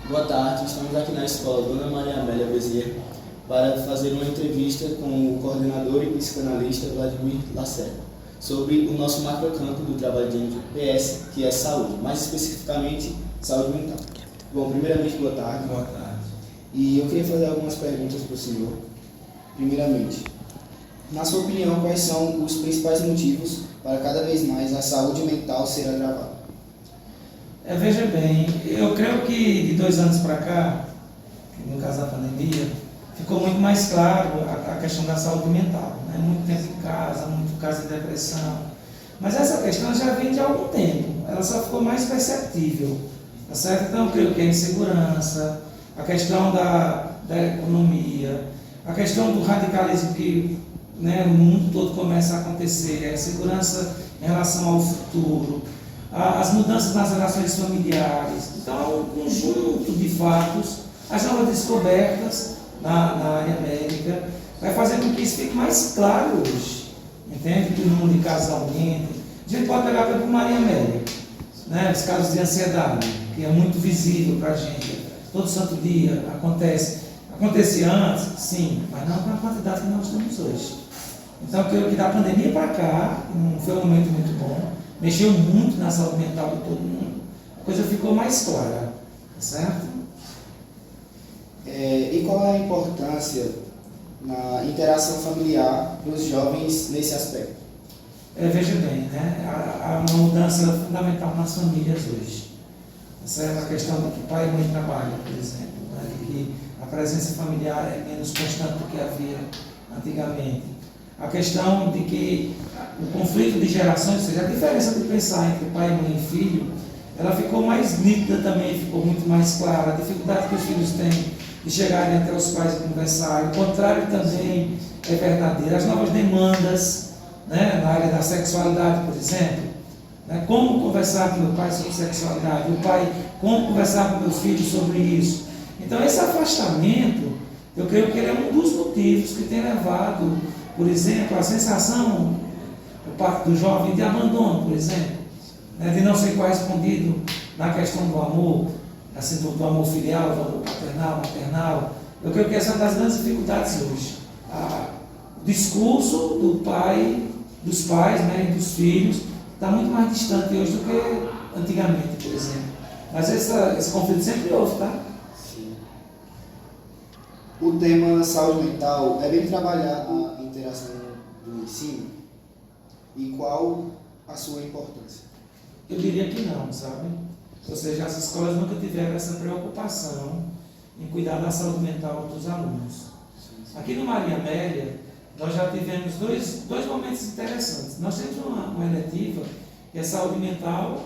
Boa tarde, estamos aqui na escola Dona Maria Amélia Bezerra para fazer uma entrevista com o coordenador e psicanalista Vladimir Lacerda sobre o nosso macrocampo do trabalho de PS, que é saúde, mais especificamente saúde mental. Bom, primeiramente, boa tarde. Boa tarde. E eu queria fazer algumas perguntas para o senhor. Primeiramente, na sua opinião, quais são os principais motivos para cada vez mais a saúde mental ser agravada? Veja bem, eu creio que de 2 anos para cá, no caso da pandemia, ficou muito mais claro a questão da saúde mental, né? Muito tempo em casa, muito caso de depressão. Mas essa questão já vem de algum tempo, ela só ficou mais perceptível, tá certo? Então eu creio que a insegurança, a questão da economia, a questão do radicalismo que, né, o mundo todo começa a acontecer, a insegurança em relação ao futuro, as mudanças nas relações familiares. Então, é um conjunto de fatos, as novas descobertas na área médica, vai fazer com que isso fique mais claro hoje. Entende? Que o número de casos aumente. A gente pode pegar por Maria Amélia, né? Os casos de ansiedade, que é muito visível para a gente. Todo santo dia acontece. Acontecia antes? Sim, mas não com a quantidade que nós temos hoje. Então, eu creio que da pandemia para cá, não foi um momento muito bom, mexeu muito na saúde mental de todo mundo, a coisa ficou mais clara, certo? E qual é a importância na interação familiar para os jovens nesse aspecto? Veja bem, né? Há uma mudança fundamental nas famílias hoje, certo? A questão de que pai e mãe trabalham, por exemplo, né? De que a presença familiar é menos constante do que havia antigamente. A questão de que o conflito de gerações, ou seja, a diferença de pensar entre pai, mãe e filho, ela ficou mais nítida também, ficou muito mais clara. A dificuldade que os filhos têm de chegarem até os pais e conversar, o contrário também é verdadeiro. As novas demandas, né, na área da sexualidade, por exemplo, né, como conversar com meu pai sobre sexualidade, o pai, como conversar com meus filhos sobre isso. Então, esse afastamento, eu creio que ele é um dos motivos que tem levado, por exemplo, a sensação por parte do jovem de abandono, por exemplo, né, de não ser correspondido na questão do amor, assim, do amor filial, do amor paternal, maternal. Eu creio que essa é uma das grandes dificuldades hoje. O discurso do pai, dos pais, né, e dos filhos está muito mais distante hoje do que antigamente, por exemplo. Mas esse conflito sempre houve, tá? Sim. O tema saúde mental é bem trabalhado na interação do ensino? E qual a sua importância? Eu diria que não, sabe? Ou seja, as escolas nunca tiveram essa preocupação em cuidar da saúde mental dos alunos. Aqui no Maria Amélia, nós já tivemos dois momentos interessantes. Nós temos uma eletiva que é saúde mental,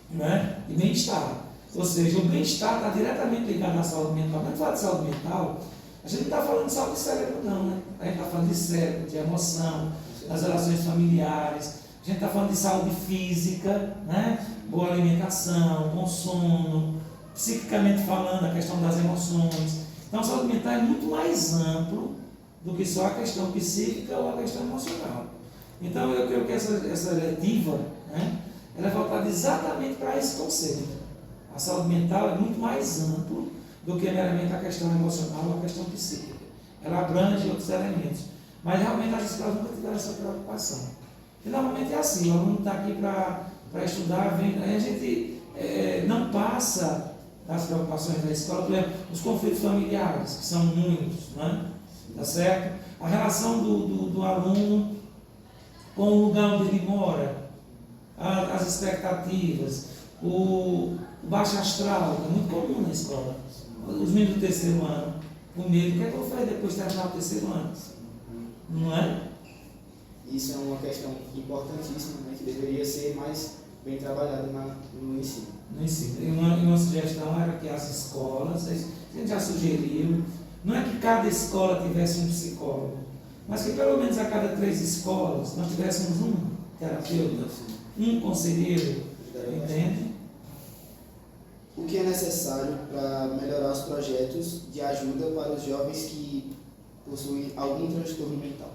né, e bem-estar. Ou seja, o bem-estar está diretamente ligado à saúde mental. Quando a gente fala de saúde mental, a gente não está falando só de cérebro, não, né? A gente está falando de cérebro, de emoção, das relações familiares. A gente está falando de saúde física, né? Boa alimentação, bom sono, psiquicamente falando, a questão das emoções. Então, a saúde mental é muito mais amplo do que só a questão psíquica ou a questão emocional. Então, eu creio que essa eletiva, né, ela é voltada exatamente para esse conceito. A saúde mental é muito mais amplo do que meramente a questão emocional ou a questão psíquica. Ela abrange outros elementos. Mas realmente as escolas nunca tiveram essa preocupação. E normalmente é assim, o aluno está aqui para estudar, aí a gente não passa das preocupações da escola, por exemplo, os conflitos familiares, que são muitos, né? Tá certo? A relação do aluno com o lugar onde ele mora, as expectativas, o baixo astral, que é muito comum na escola. Os meninos do 3º ano, com medo, o que é que eu vou fazer depois de terminar o 3º ano? Não é? Isso é uma questão importantíssima, né, que deveria ser mais bem trabalhada no ensino. No ensino. E uma sugestão era que as escolas, a gente já sugeriu, não é que cada escola tivesse um psicólogo, mas que pelo menos a cada 3 escolas nós tivéssemos um terapeuta, um conselheiro, entende? O que é necessário para melhorar os projetos de ajuda para os jovens que possuem algum transtorno mental?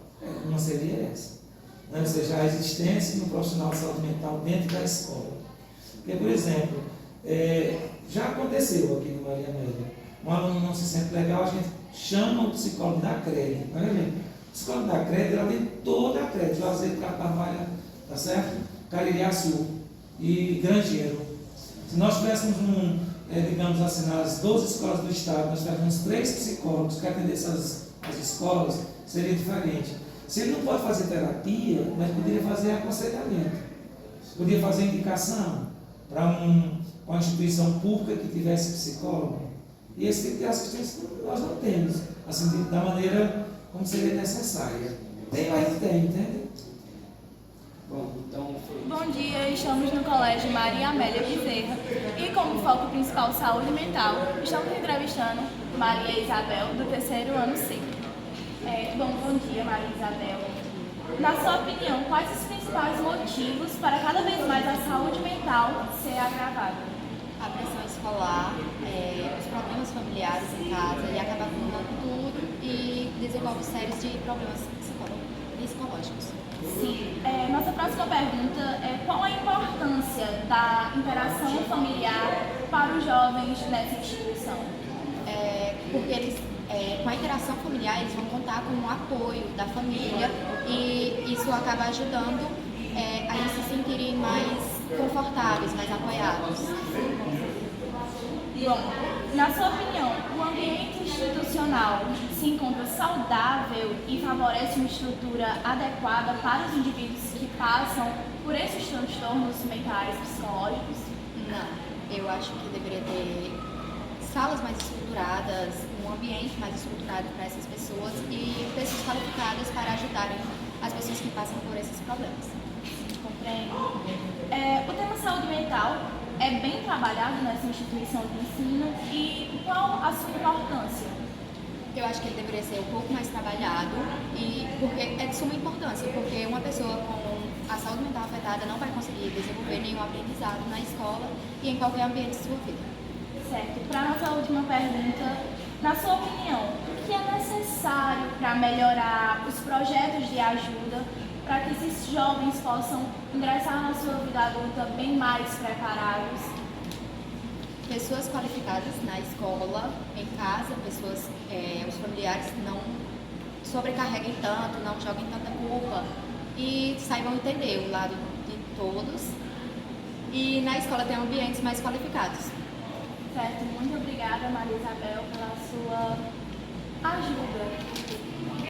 Uma seria essa. Né? Ou seja, a existência de um profissional de saúde mental dentro da escola. Porque, por exemplo, já aconteceu aqui no Maria Amélia. Um aluno não se sente legal, a gente chama o psicólogo da CRED. Tá vendo? O psicólogo da CRED, ela tem toda a CRED, Juazeiro, Carvalho, tá certo? Caririaçu e Grangeiro. Se nós tivéssemos digamos assim, nas 12 escolas do estado, nós tivéssemos 3 psicólogos que atendessem as escolas, seria diferente. Se ele não pode fazer terapia, mas poderia fazer aconselhamento, poderia fazer indicação para uma instituição pública que tivesse psicólogo. E esse tipo de assistência nós não temos, assim, da maneira como seria necessária. Tem, mas não tem, entende? Bom dia, estamos no Colégio Maria Amélia Bezerra e como foco principal saúde mental, estamos entrevistando Maria Isabel, do 3º ano C. Bom dia, Maria Isabel. Na sua opinião, quais os principais motivos para cada vez mais a saúde mental ser agravada? A pressão escolar, os problemas familiares em casa e acaba acumulando tudo e desenvolve séries de problemas psicológicos. Sim. Nossa próxima pergunta é qual a importância da interação familiar para os jovens nessa instituição? Porque eles, com a interação familiar, eles vão contar com o apoio da família e isso acaba ajudando a eles se sentirem mais confortáveis, mais apoiados. Bom, na sua opinião, o ambiente institucional se encontra saudável e favorece uma estrutura adequada para os indivíduos que passam por esses transtornos mentais psicológicos? Não, eu acho que deveria ter salas mais estruturadas, um ambiente mais estruturado para essas pessoas e pessoas qualificadas para ajudarem as pessoas que passam por esses problemas. Compreendo. O tema saúde mental é bem trabalhado nessa instituição de ensino e qual a sua importância? Eu acho que ele deveria ser um pouco mais trabalhado e porque é de suma importância, porque uma pessoa com a saúde mental afetada não vai conseguir desenvolver nenhum aprendizado na escola e em qualquer ambiente de sua vida. Certo. Para a nossa última pergunta, na sua opinião, o que é necessário para melhorar os projetos de ajuda para que esses jovens possam ingressar na sua vida adulta bem mais preparados? Pessoas qualificadas na escola, em casa, os familiares não sobrecarreguem tanto, não joguem tanta culpa e saibam entender o lado de todos. E na escola tem ambientes mais qualificados. Certo, muito obrigada, Maria Isabel, pela sua ajuda.